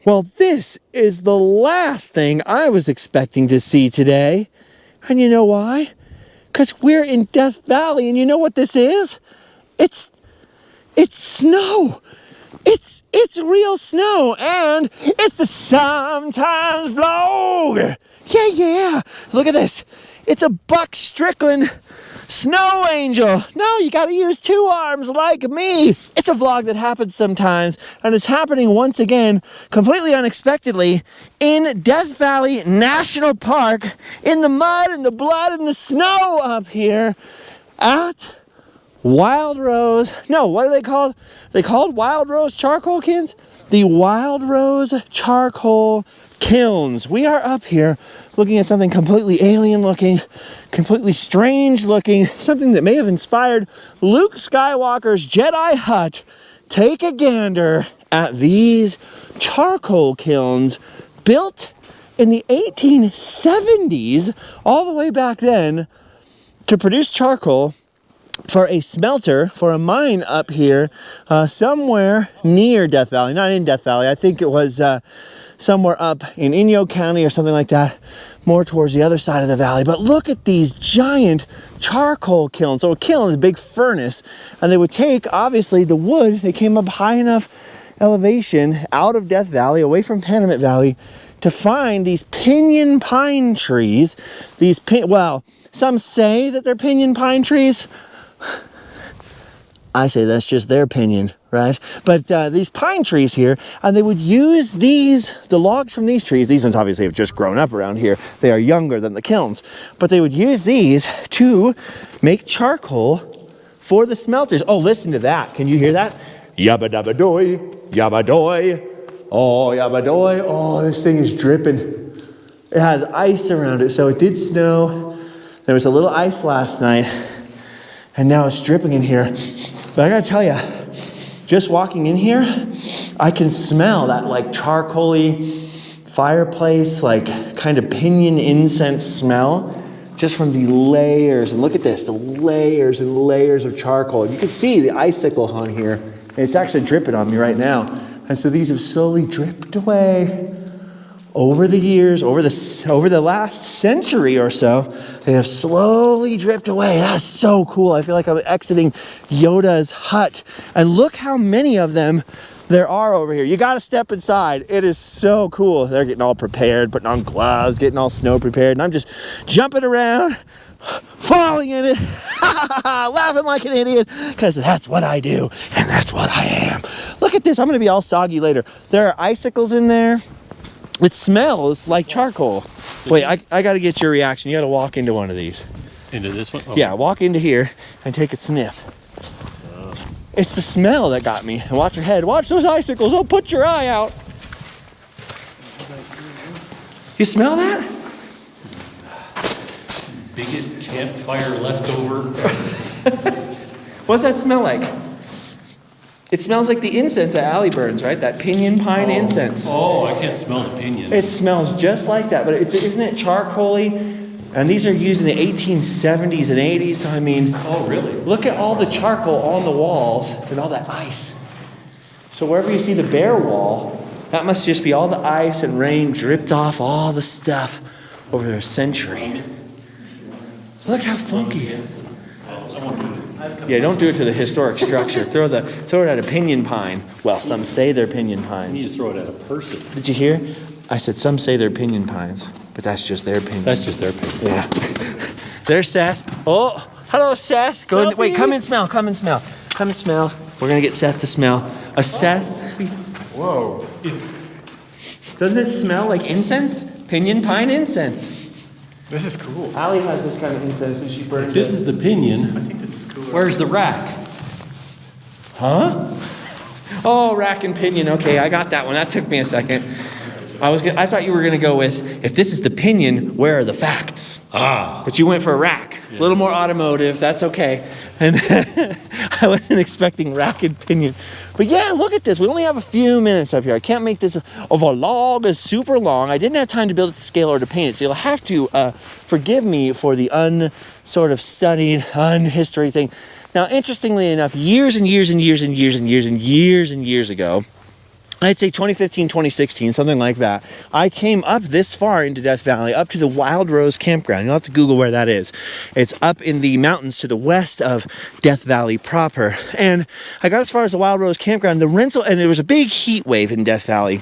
Well, this is the last thing I was expecting to see today. And you know why? Because we're in Death Valley, and you know what this is? It's snow. It's real snow, and it's the sometimes vlog. Yeah. Look at this. It's a Buck Strickland snow angel. No, you got to use 2 arms like me. It's a vlog that happens sometimes, and it's happening once again, completely unexpectedly, in Death Valley National Park, in the mud and the blood and the snow up here at Wild Rose. No, what are they called? They called Wild Rose Charcoal Kilns? The Wild Rose Charcoal Kilns. We are up here looking at something completely alien looking, completely strange looking, something that may have inspired Luke Skywalker's Jedi Hut. Take a gander at these charcoal kilns built in the 1870s, all the way back then, to produce charcoal for a smelter, for a mine up here, somewhere near Death Valley, not in Death Valley. I think it was somewhere up in Inyo County or something like that, more towards the other side of the valley. But look at these giant charcoal kilns. So a kiln is a big furnace, and they would take, obviously, the wood. They came up high enough elevation out of Death Valley, away from Panamint Valley, to find these Pinion Pine trees. Well, some say that they're Pinion Pine trees. I say that's just their opinion, right? But these pine trees here, and they would use the logs from these trees. These ones obviously have just grown up around here. They are younger than the kilns. But they would use these to make charcoal for the smelters. Oh, listen to that. Can you hear that? Yabba dabba doy, yabba doy. Oh, yabba doy. Oh, this thing is dripping. It has ice around it, so it did snow. There was a little ice last night, and now it's dripping in here. But I gotta tell you, just walking in here, I can smell that like charcoaly fireplace, like kind of pinyon incense smell, just from the layers. And look at this, the layers and layers of charcoal. You can see the icicles on here. It's actually dripping on me right now. And so these have slowly dripped away over the years, over the last century or so. They have slowly dripped away. That's so cool. I feel like I'm exiting Yoda's Hut. And look how many of them there are over here. You got to step inside. It is so cool. They're getting all prepared, putting on gloves, getting all snow prepared. And I'm just jumping around, falling in it, laughing like an idiot, because that's what I do, and that's what I am. Look at this. I'm going to be all soggy later. There are icicles in there. It smells like charcoal. Wait, I got to get your reaction. You got to walk into one of these. Into this one? Oh. Yeah, walk into here and take a sniff. It's the smell that got me. And watch your head. Watch those icicles. Oh, put your eye out. You smell that? Biggest campfire leftover. What's that smell like? It smells like the incense that Allie burns, right? That Pinion Pine incense. Oh, I can't smell the pinion. It smells just like that, but isn't it charcoaly? And these are used in the 1870s and 80s. So I mean, oh really? Look at all the charcoal on the walls and all that ice. So wherever you see the bare wall, that must just be all the ice and rain dripped off all the stuff over a century. Look how funky. Yeah, don't do it to the historic structure. Throw it at a Pinion Pine. Well, some say they're Pinion Pines. You need to throw it at a person. Did you hear? I said some say they're Pinion Pines, but that's just their opinion. That's just their opinion. Yeah. There's Seth. Oh, hello, Seth. Go in, wait, come and smell. Come and smell. Come and smell. We're gonna get Seth to smell. A Seth. Whoa. Doesn't it smell like incense? Pinion Pine incense. This is cool. Allie has this kind of incense and she burns This is the pinion. I think this is cooler. Where's the rack? Huh? Oh, rack and pinion. Okay, I got that one. That took me a second. I thought you were gonna go with, if this is the pinion, where are the facts? Ah. But you went for a rack. A little more automotive. That's okay. And I wasn't expecting rack and pinion. But yeah, look at this. We only have a few minutes up here. I can't make this of a vlog is super long. I didn't have time to build it to scale or to paint it. So you'll have to forgive me for the unsort of studied, unhistory thing. Now, interestingly enough, years and years and years and years and years and years and years ago, I'd say 2015, 2016, something like that. I came up this far into Death Valley, up to the Wild Rose Campground. You'll have to Google where that is. It's up in the mountains to the west of Death Valley proper. And I got as far as the Wild Rose Campground, the rental, and there was a big heat wave in Death Valley.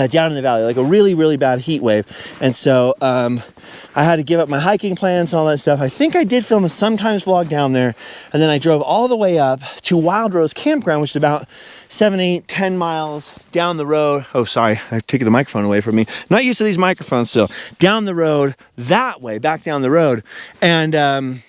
Down in the valley, like a really, really bad heat wave. And so I had to give up my hiking plans and all that stuff. I think I did film a sometimes vlog down there. And then I drove all the way up to Wild Rose Campground, which is about 7, 8, 10 miles down the road. Oh, sorry, I took the microphone away from me. Not used to these microphones still. Down the road, that way, back down the road. And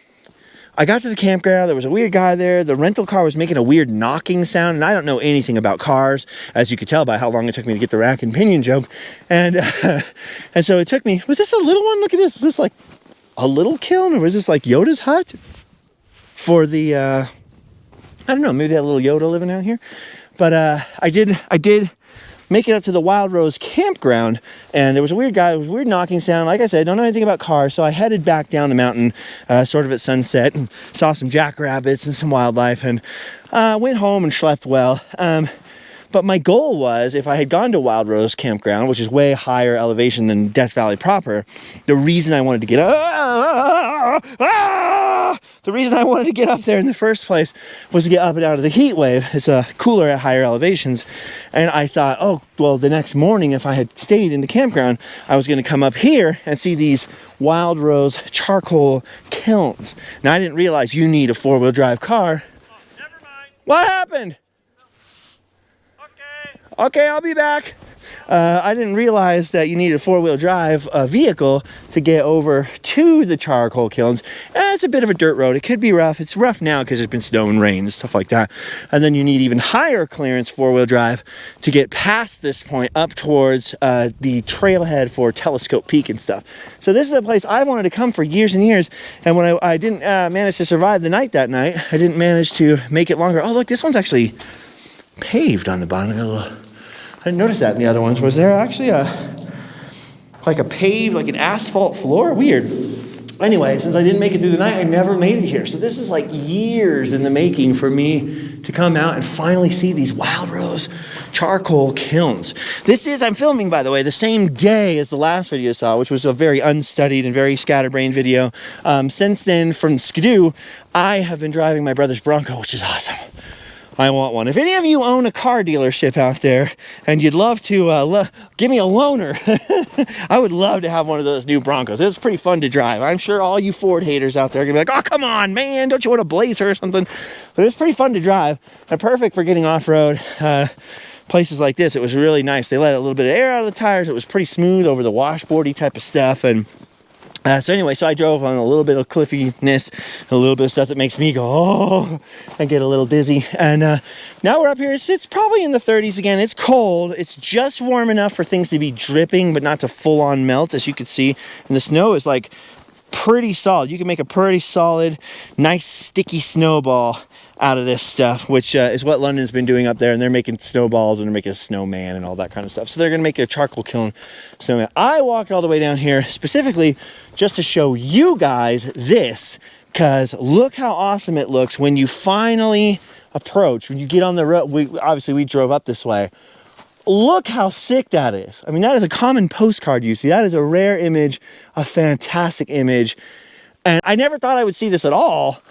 I got to the campground. There was a weird guy there. The rental car was making a weird knocking sound, and I don't know anything about cars, as you could tell by how long it took me to get the rack and pinion joke. And and so it took me. Was this a little one? Look at this. Was this like a little kiln, or was this like Yoda's hut for the? I don't know. Maybe they had a little Yoda living out here. But I did make it up to the Wild Rose Campground, and there was a weird guy. It was a weird knocking sound. Like I said, I don't know anything about cars, so I headed back down the mountain sort of at sunset and saw some jackrabbits and some wildlife, and went home and slept well. But my goal was, if I had gone to Wild Rose Campground, which is way higher elevation than Death Valley proper, the reason I wanted to get up there in the first place was to get up and out of the heat wave. It's cooler at higher elevations. And I thought, oh, well, the next morning, if I had stayed in the campground, I was going to come up here and see these Wild Rose charcoal kilns. Now, I didn't realize you need a four-wheel drive car. Oh, never mind. What happened? Okay, I'll be back. I didn't realize that you needed a four-wheel drive vehicle to get over to the charcoal kilns. It's a bit of a dirt road. It could be rough. It's rough now because there's been snow and rain and stuff like that. And then you need even higher clearance four-wheel drive to get past this point up towards the trailhead for Telescope Peak and stuff. So this is a place I wanted to come for years and years. And when I didn't manage to survive the night that night, I didn't manage to make it longer. Oh, look, this one's actually paved on the bottom. I didn't notice that in the other ones. Was there actually like a paved, like an asphalt floor? Weird. Anyway, since I didn't make it through the night, I never made it here. So this is like years in the making for me to come out and finally see these Wild Rose charcoal kilns. I'm filming, by the way, the same day as the last video you saw, which was a very unstudied and very scatterbrained video. Since then, from Skidoo, I have been driving my brother's Bronco, which is awesome. I want one. If any of you own a car dealership out there and you'd love to give me a loaner, I would love to have one of those new Broncos. It's pretty fun to drive. I'm sure all you Ford haters out there are going to be like, oh, come on, man, don't you want a Blazer or something? But it's pretty fun to drive and perfect for getting off-road. Places like this, it was really nice. They let a little bit of air out of the tires. It was pretty smooth over the washboardy type of stuff. And so I drove on a little bit of cliffiness, a little bit of stuff that makes me go, oh, and get a little dizzy. And now we're up here. It's probably in the 30s again. It's cold. It's just warm enough for things to be dripping, but not to full on melt, as you can see. And the snow is like pretty solid. You can make a pretty solid, nice, sticky snowball out of this stuff, which is what London's been doing up there, and they're making snowballs and they're making a snowman and all that kind of stuff. So they're gonna make a charcoal kiln snowman. I walked all the way down here specifically just to show you guys this, because look how awesome it looks when you finally approach, when you get on the road. We drove up this way. Look how sick that is. I mean, that is a common postcard you see. That is a rare image, a fantastic image. And I never thought I would see this at all,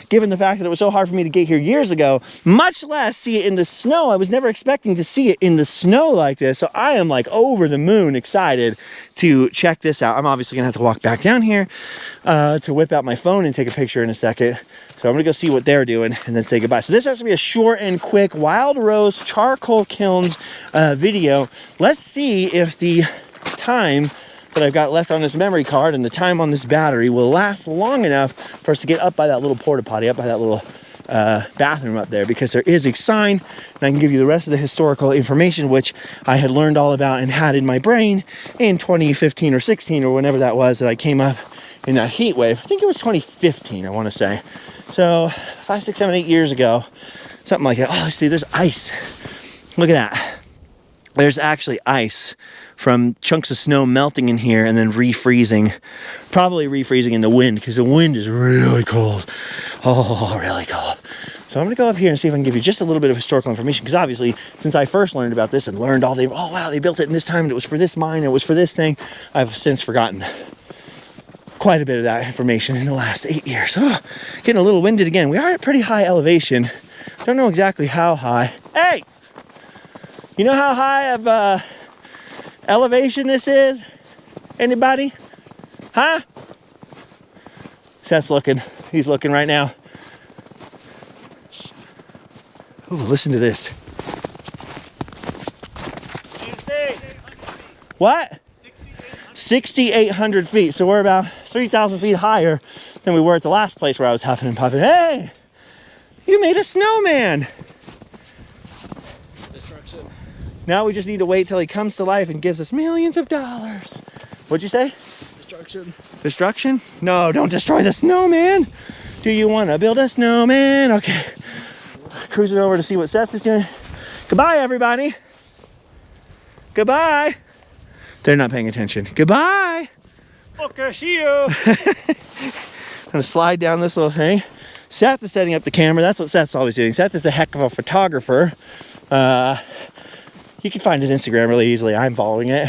given the fact that it was so hard for me to get here years ago, much less see it in the snow. I was never expecting to see it in the snow like this. So I am like over the moon excited to check this out. I'm obviously gonna have to walk back down here to whip out my phone and take a picture in a second. So I'm gonna go see what they're doing and then say goodbye. So this has to be a short and quick Wild Rose charcoal kilns video. Let's see if the time that I've got left on this memory card and the time on this battery will last long enough for us to get up by that little porta potty, up by that little bathroom up there, because there is a sign, and I can give you the rest of the historical information, which I had learned all about and had in my brain in 2015 or 16 or whenever that was that I came up in that heat wave. I think it was 2015, I want to say. So 5, 6, 7, 8 years ago, something like that. Oh, see, there's ice. Look at that. There's actually ice from chunks of snow melting in here and then refreezing, probably refreezing in the wind, because the wind is really cold. Oh, really cold. So I'm going to go up here and see if I can give you just a little bit of historical information, because obviously, since I first learned about this and learned oh wow, they built it in this time, and it was for this mine, and it was for this thing, I've since forgotten quite a bit of that information in the last 8 years. Oh, getting a little winded again. We are at pretty high elevation. Don't know exactly how high. Hey! You know how high of elevation this is? Anybody? Huh? Seth's looking. He's looking right now. Ooh, listen to this. What? 6,800 feet. So we're about 3,000 feet higher than we were at the last place where I was huffing and puffing. Hey! You made a snowman! Destruction. Now we just need to wait till he comes to life and gives us millions of dollars. What'd you say? Destruction. Destruction? No, don't destroy the snowman. Do you want to build a snowman? Okay. Cruising over to see what Seth is doing. Goodbye, everybody. Goodbye. They're not paying attention. Goodbye. Okay, see you. I'm gonna slide down this little thing. Seth is setting up the camera. That's what Seth's always doing. Seth is a heck of a photographer. You can find his Instagram really easily. I'm following it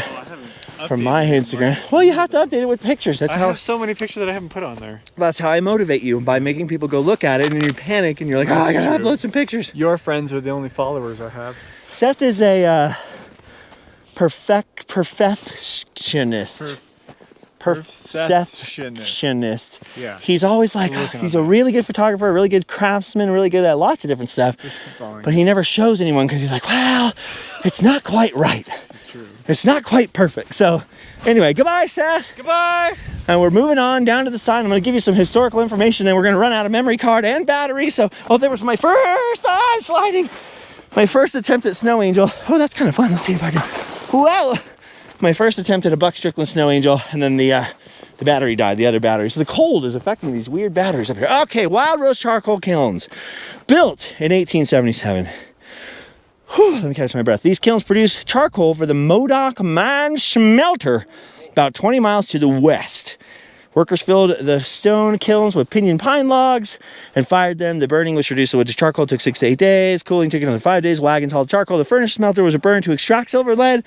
from my Instagram. Well, you have to update it with pictures. I have so many pictures that I haven't put on there. That's how I motivate you, by making people go look at it, and you panic, and you're like, oh, I gotta upload some pictures. Your friends are the only followers I have. Seth is a perfectionist. Perfectionist. Yeah. He's always like, he's a really good photographer, a really good craftsman, really good at lots of different stuff. But he never shows anyone because he's like, well, it's not quite right. This is true. It's not quite perfect. So anyway, goodbye, Seth. Goodbye. And we're moving on down to the side. I'm going to give you some historical information. Then we're going to run out of memory card and battery. So, oh, there was my first time sliding. My first attempt at Snow Angel. Oh, that's kind of fun. Let's see if I can. Well, my first attempt at a Buck Strickland Snow Angel, and then the battery died, the other battery. So the cold is affecting these weird batteries up here. Okay, Wild Rose Charcoal Kilns, built in 1877. Whew, let me catch my breath. These kilns produce charcoal for the Modoc Mine Smelter, about 20 miles to the west. Workers filled the stone kilns with Pinion Pine logs and fired them. The burning, which reduced the wood to charcoal, took 6 to 8 days. Cooling took another 5 days. Wagons hauled charcoal. The furnace smelter was burned to extract silver and lead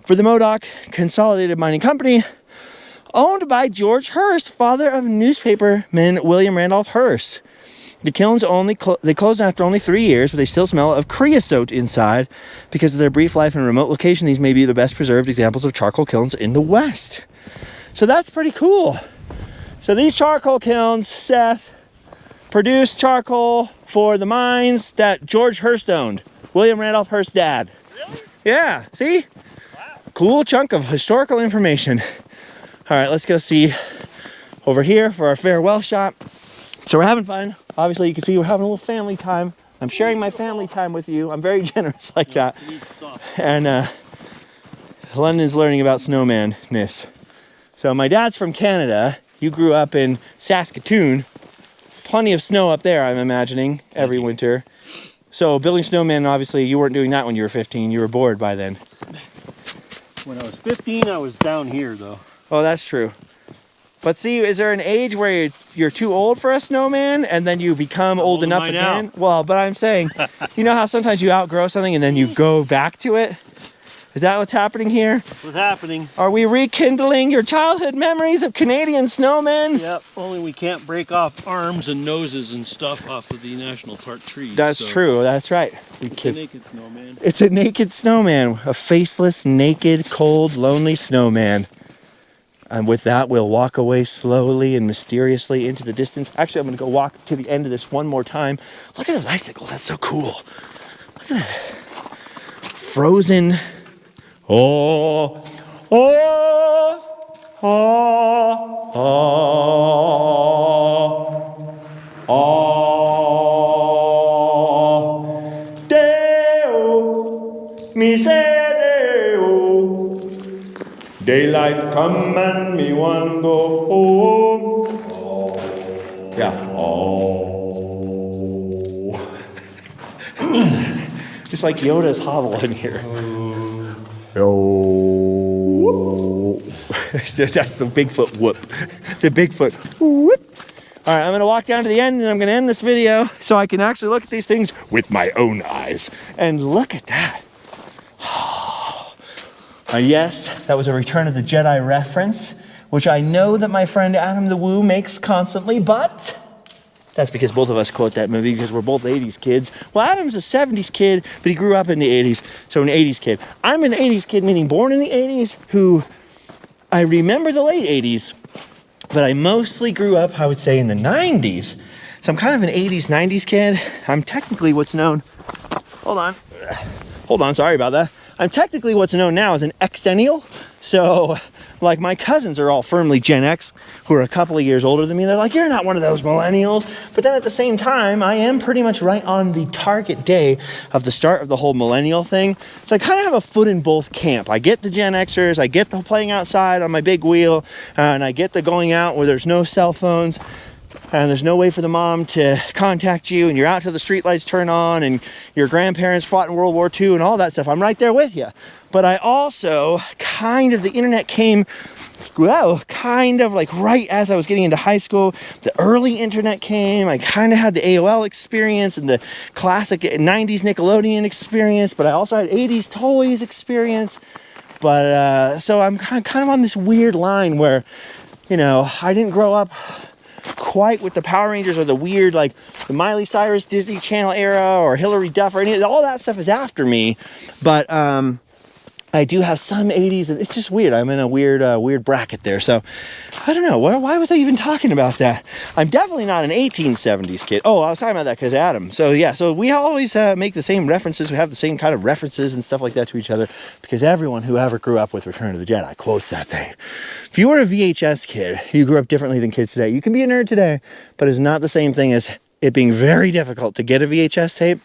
for the Modoc Consolidated Mining Company, owned by George Hearst, father of newspaperman William Randolph Hearst. The kilns they closed after only 3 years, but they still smell of creosote inside. Because of their brief life and remote location, these may be the best preserved examples of charcoal kilns in the West. So that's pretty cool. So these charcoal kilns, Seth, produce charcoal for the mines that George Hearst owned. William Randolph Hearst's dad. Really? Yeah, see? Wow. Cool chunk of historical information. All right, let's go see over here for our farewell shot. So we're having fun. Obviously, you can see we're having a little family time. I'm sharing my family time with you. I'm very generous like that. And London's learning about snowman-ness. So my dad's from Canada. You grew up in Saskatoon. Plenty of snow up there, I'm imagining, every winter. So building snowmen, obviously, you weren't doing that when you were 15. You were bored by then. When I was 15, I was down here, though. Oh, that's true. But see, is there an age where you're too old for a snowman and then you become old enough again? Well, but I'm saying, you know how sometimes you outgrow something and then you go back to it? Is that what's happening here? What's happening? Are we rekindling your childhood memories of Canadian snowmen? Yep, only we can't break off arms and noses and stuff off of the national park trees. That's true, that's right. It's a naked snowman. It's a naked snowman. A faceless, naked, cold, lonely snowman. And with that, we'll walk away slowly and mysteriously into the distance. Actually, I'm going to go walk to the end of this one more time. Look at the bicycle. That's so cool. Look at that. Frozen. Oh, oh, oh, oh, oh. Deo, mi se Deo. Daylight come and me one go home. Oh. Yeah. Oh. It's like Yoda's hovel in here. Oh. That's the Bigfoot whoop. The Bigfoot whoop. All right, I'm gonna walk down to the end and I'm gonna end this video so I can actually look at these things with my own eyes. And look at that. Yes, that was a Return of the Jedi reference, which I know that my friend Adam the Woo makes constantly, but that's because both of us quote that movie because we're both 80s kids. Well, Adam's a 70s kid, but he grew up in the 80s, so an 80s kid. I'm an 80s kid, meaning born in the 80s, who I remember the late 80s, but I mostly grew up, I would say, in the 90s. So I'm kind of an 80s, 90s kid. I'm technically what's known, hold on, sorry about that. I'm technically what's known now as an Xennial. So, like, my cousins are all firmly Gen X, who are a couple of years older than me. They're like, you're not one of those millennials. But then at the same time, I am pretty much right on the target day of the start of the whole millennial thing. So I kind of have a foot in both camp. I get the Gen Xers, I get the playing outside on my big wheel, and I get the going out where there's no cell phones, and there's no way for the mom to contact you, and you're out till the streetlights turn on, and your grandparents fought in World War II and all that stuff. I'm right there with you. But I also the internet came, well, kind of like right as I was getting into high school. The early internet came. I kind of had the AOL experience and the classic 90s Nickelodeon experience, but I also had 80s toys experience. But so I'm kind of on this weird line where, you know, I didn't grow up quite with the Power Rangers or the weird, like the Miley Cyrus Disney Channel era or Hilary Duff or all that stuff is after me. But I do have some 80s, and it's just weird. I'm in a weird bracket there. So I don't know. Why was I even talking about that? I'm definitely not an 1870s kid. Oh, I was talking about that because Adam. So yeah, so we always make the same references. We have the same kind of references and stuff like that to each other because everyone who ever grew up with Return of the Jedi quotes that thing. If you were a VHS kid, you grew up differently than kids today. You can be a nerd today, but it's not the same thing as it being very difficult to get a VHS tape.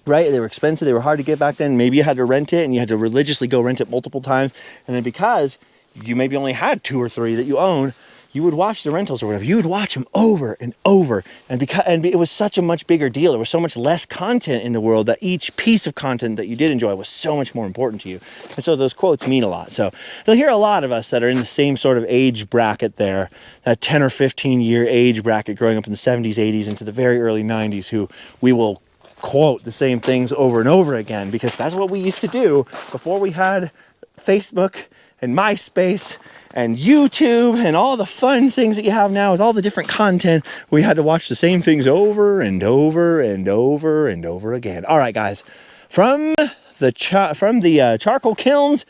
Right? They were expensive. They were hard to get back then. Maybe you had to rent it and you had to religiously go rent it multiple times. And then because you maybe only had 2 or 3 that you owned, you would watch the rentals or whatever. You would watch them over and over. And it was such a much bigger deal. There was so much less content in the world that each piece of content that you did enjoy was so much more important to you. And so those quotes mean a lot. So you'll hear a lot of us that are in the same sort of age bracket there, that 10 or 15 year age bracket growing up in the 70s, 80s into the very early 90s, who we will quote the same things over and over again because that's what we used to do before we had Facebook and MySpace and YouTube and all the fun things that you have now with all the different content. We had to watch the same things over and over and over and over again. All right, guys, from the charcoal kilns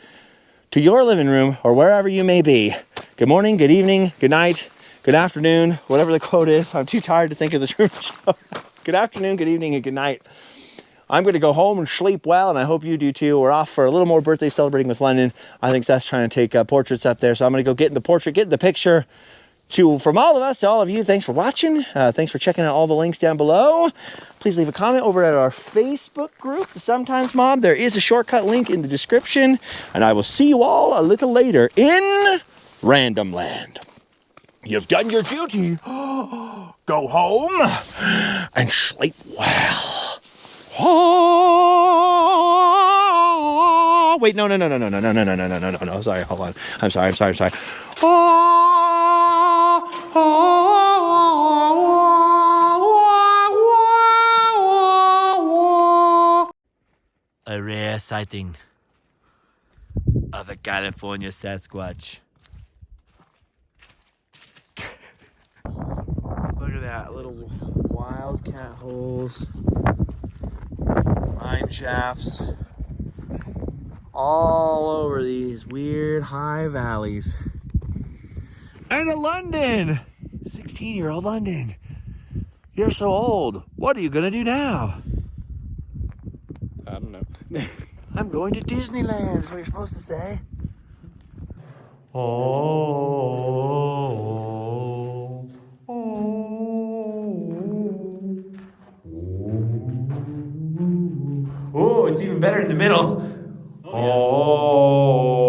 to your living room or wherever you may be. Good morning, good evening, good night, good afternoon, whatever the quote is. I'm too tired to think of the Truman Show. Good afternoon, good evening, and good night. I'm going to go home and sleep well, and I hope you do too. We're off for a little more birthday celebrating with London. I think Seth's trying to take portraits up there, so I'm going to go get in the portrait, get in the picture. From all of us to all of you, thanks for watching. Thanks for checking out all the links down below. Please leave a comment over at our Facebook group, the Sometimes Mob. There is a shortcut link in the description, and I will see you all a little later in Random Land. You've done your duty. Go home and sleep well. Oh, wait, no. Sorry, hold on. I'm sorry. A rare sighting of a California Sasquatch. Look at that, little wildcat holes, mine shafts, all over these weird high valleys. And the London, 16-year-old London. You're so old. What are you gonna do now? I don't know. I'm going to Disneyland, is what you're supposed to say. Oh. Oh, it's even better in the middle. Oh.